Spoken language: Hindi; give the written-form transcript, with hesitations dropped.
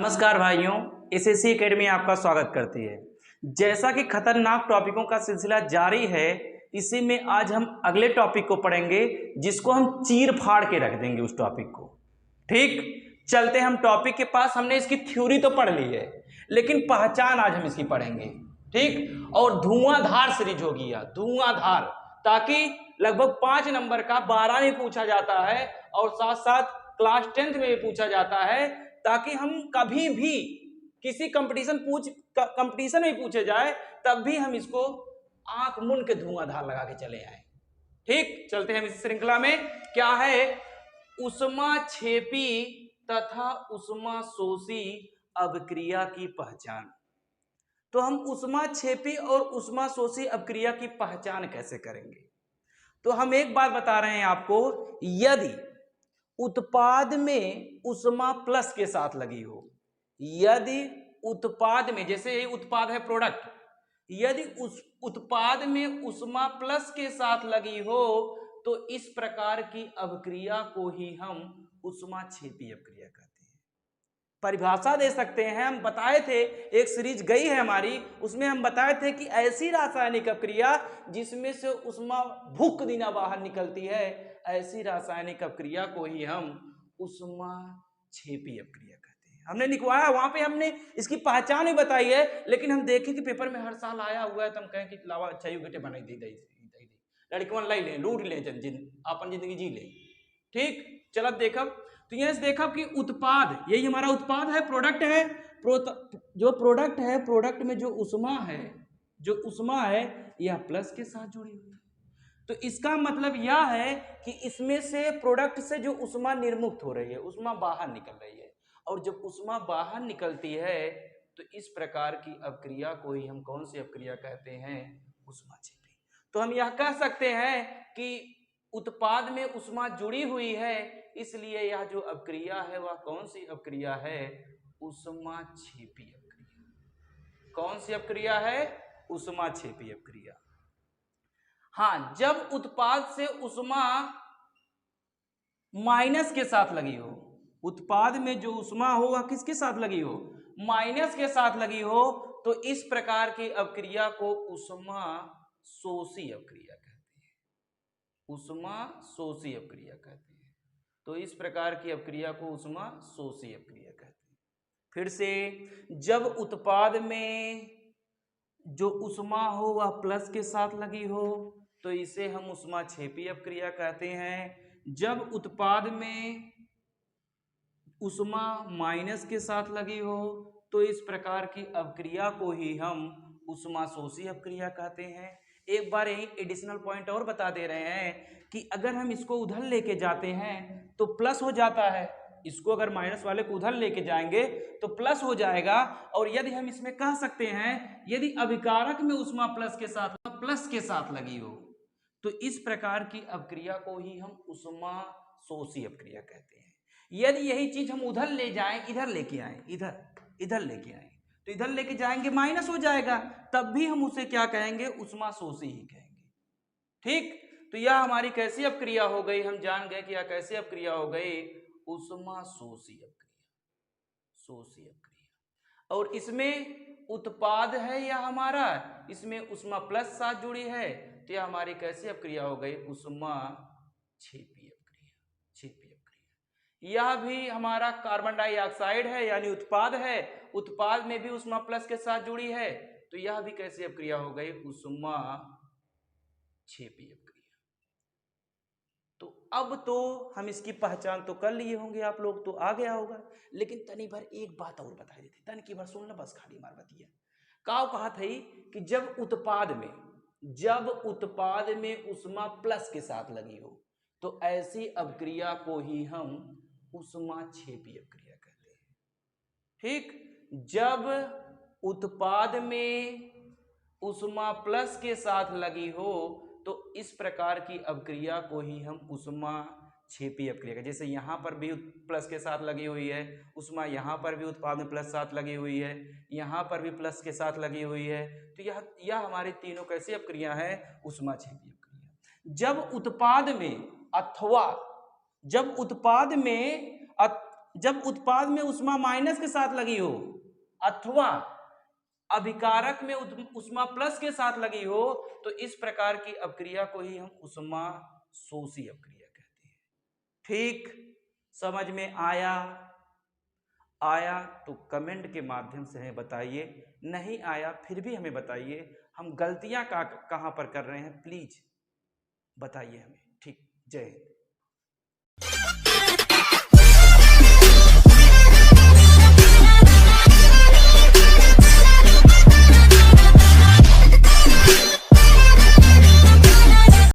नमस्कार भाइयों, एसएससी एकेडमी आपका स्वागत करती है। जैसा कि खतरनाक टॉपिकों का सिलसिला जारी है, इसी में आज हम अगले टॉपिक को पढ़ेंगे जिसको हम चीर फाड़ के रख देंगे उस टॉपिक को। ठीक, चलते हम टॉपिक के पास। हमने इसकी थ्योरी तो पढ़ ली है, लेकिन पहचान आज हम इसकी पढ़ेंगे। ठीक, और धुआंधार सीरीज होगी यह, धुआंधार, ताकि लगभग 5 नंबर का 12 में पूछा जाता है और साथ साथ क्लास 10th में भी पूछा जाता है, ताकि हम कभी भी किसी कंपटीशन में पूछे जाए तब भी हम इसको आंख मूंद के धुआंधार लगा के चले आए। ठीक, चलते हैं इस श्रृंखला में। क्या है? ऊष्माक्षेपी तथा ऊष्माशोषी अभिक्रिया की पहचान। तो हम ऊष्माक्षेपी और ऊष्माशोषी अभिक्रिया की पहचान कैसे करेंगे? तो हम एक बात बता रहे हैं आपको, यदि उत्पाद में ऊष्मा प्लस के साथ लगी हो, यदि उत्पाद में, जैसे ये उत्पाद है प्रोडक्ट, यदि उस उत्पाद में ऊष्मा प्लस के साथ लगी हो तो इस प्रकार की अभिक्रिया को ही हम ऊष्माक्षेपी अभिक्रिया कहते हैं। परिभाषा दे सकते हैं, हम बताए थे, एक सीरीज गई है हमारी, उसमें हम बताए थे कि ऐसी रासायनिक अभिक्रिया जिसमें से ऊष्मा भुक दिना बाहर निकलती है, ऐसी रासायनिक अभिक्रिया को ही हम ऊष्माक्षेपी अभिक्रिया कहते हैं। हमने लिखवाया, वहां पे हमने इसकी पहचान भी बताई है, लेकिन हम देखें कि पेपर में हर साल आया हुआ है तो हम कहें कि लावा अच्छा युगटे बनाई दी लड़कवन लाई लें, लूट लें, अपन जिंदगी जी लें। ठीक, चलत देखब तो यहां से देखब कि उत्पाद, यही हमारा उत्पाद है, प्रोडक्ट है। जो प्रोडक्ट है, प्रोडक्ट में जो ऊष्मा है यह प्लस के साथ जुड़ी हुई है। तो इसका मतलब यह है कि इसमें से, प्रोडक्ट से जो ऊष्मा निर्मुक्त हो रही है, ऊष्मा बाहर निकल रही है, और जब ऊष्मा बाहर निकलती है तो इस प्रकार की अभिक्रिया को ही हम कौन सी अभिक्रिया कहते हैं? ऊष्माक्षेपी। तो हम यह कह सकते हैं कि उत्पाद में ऊष्मा जुड़ी हुई है, इसलिए यह जो अभिक्रिया है वह कौन सी अभिक्रिया है? ऊष्माक्षेपी अभिक्रिया। कौन सी अभिक्रिया है? ऊष्माक्षेपी अभिक्रिया। हाँ, जब उत्पाद से ऊष्मा माइनस के साथ लगी हो, उत्पाद में जो ऊष्मा हो वह किसके साथ लगी हो? माइनस के साथ लगी हो, तो इस प्रकार की अभिक्रिया को ऊष्माशोषी अभिक्रिया कहते हैं। ऊष्माशोषी अभिक्रिया कहते हैं। तो इस प्रकार की अभिक्रिया को ऊष्माशोषी अभिक्रिया कहते हैं। फिर से, जब उत्पाद में जो ऊष्मा हो वह प्लस के साथ लगी हो तो इसे हम ऊष्माक्षेपी अभिक्रिया कहते हैं। जब उत्पाद में ऊष्मा माइनस के साथ लगी हो तो इस प्रकार की अभिक्रिया को ही हम ऊष्माशोषी अभिक्रिया कहते हैं। एक बार यही एडिशनल पॉइंट और बता दे रहे हैं कि अगर हम इसको उधर लेके जाते हैं तो प्लस हो जाता है, इसको अगर माइनस वाले को उधर लेके जाएंगे तो प्लस हो जाएगा। और यदि हम इसमें कह सकते हैं, यदि अभिकारक में ऊष्मा प्लस के साथ लगी हो तो इस प्रकार की अभिक्रिया को ही हम ऊष्माशोषी अभिक्रिया कहते हैं। यदि यही चीज हम उधर ले जाएं, इधर लेके आए, इधर लेके आए, तो इधर लेके जाएंगे माइनस हो जाएगा, तब भी हम उसे क्या कहेंगे? ऊष्माशोषी ही कहेंगे। ठीक, तो यह हमारी कैसी अभिक्रिया हो गई? हम जान गए कि यह कैसी अभिक्रिया हो गई? ऊष्माशोषी अभिक्रिया, शोषी अभिक्रिया। और इसमें उत्पाद है या हमारा, इसमें ऊष्मा प्लस साथ जुड़ी है, तो यह हमारी कैसी अभिक्रिया हो गई? ऊष्माक्षेपी अभिक्रिया, क्षेपी अभिक्रिया। यह भी हमारा कार्बन डाइऑक्साइड है, यानी उत्पाद है, उत्पाद में भी ऊष्मा प्लस के साथ जुड़ी है, तो यह भी कैसी अभिक्रिया हो गई? ऊष्माक्षेपी अभिक्रिया। तो अब तो हम इसकी पहचान तो कर लिए होंगे, आप लोग तो आ गया होगा, लेकिन तनी भर एक बात और बता देते, तन की भर सुन लो बस, खाली मार बतिया। कहा थी कि जब उत्पाद में ऊष्मा प्लस के साथ लगी हो तो ऐसी अभिक्रिया को ही हम ऊष्माक्षेपी अभिक्रिया कहते हैं। ठीक, जब उत्पाद में ऊष्मा प्लस के साथ लगी हो तो इस प्रकार की अभिक्रिया को ही हम ऊष्माक्षेपी अभिक्रिया कहते हैं। जैसे यहाँ पर भी प्लस के साथ लगी हुई है ऊष्मा, यहाँ पर भी उत्पाद में प्लस साथ लगी हुई है, यहाँ पर भी प्लस के साथ लगी हुई है, तो यह हमारी तीनों कैसी अभिक्रिया है? ऊष्माक्षेपी अभिक्रिया। जब उत्पाद में जब उत्पाद में उष्मा माइनस के साथ लगी हो अथवा अभिकारक में उष्मा प्लस के साथ लगी हो तो इस प्रकार की अपक्रिया को ही हम उष्मा शोषी अपक्रिया कहते हैं। ठीक, समझ में आया? आया तो कमेंट के माध्यम से हमें बताइए, नहीं आया फिर भी हमें बताइए, हम गलतियां कहां पर कर रहे हैं प्लीज बताइए हमें। ठीक, जय हिंद।